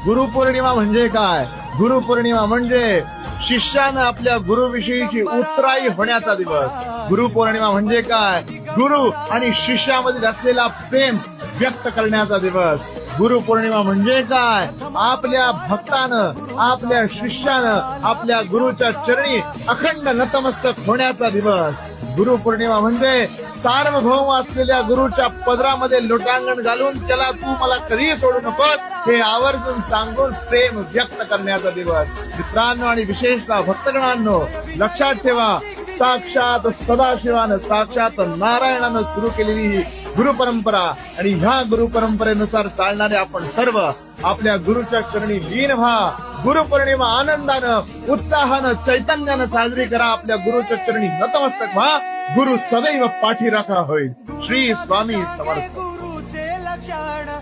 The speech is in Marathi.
गुरुपौर्णिमा म्हणजे काय? गुरुपौर्णिमा म्हणजे शिष्यानं आपल्या गुरुविषयीची उत्तराई होण्याचा दिवस. गुरुपौर्णिमा म्हणजे काय? गुरु आणि शिष्यामध्ये असलेला प्रेम व्यक्त करण्याचा दिवस. गुरुपौर्णिमा म्हणजे काय? आपल्या भक्तानं, आपल्या शिष्यानं आपल्या गुरुच्या चरणी अखंड नतमस्तक होण्याचा दिवस. गुरुपौर्णिमा म्हणजे सार्वभौम असलेल्या गुरुच्या पदरामध्ये लोटांगण घालून त्याला तू मला कधीही सोडू नकोस हे आवर्जून सांगून प्रेम व्यक्त करण्याचा दिवस. मित्रांनो आणि विशेषतः भक्तगणांनो, लक्षात ठेवा, साक्षात सदाशिवानं, साक्षात नारायणानं सुरू केलेली ही गुरुपरंपरा आणि ह्या गुरुपरंपरेनुसार चालणारे आपण सर्व आपल्या गुरुच्या चरणी लीन व्हा. गुरुपौर्णिमा आनंदानं, उत्साहानं, चैतन्यानं साजरी करा. आपल्या गुरुच्या चरणी नतमस्तक व्हा. गुरु सदैव पाठीराखा होईल. श्री स्वामी समर्थ. गुरुचे लक्षण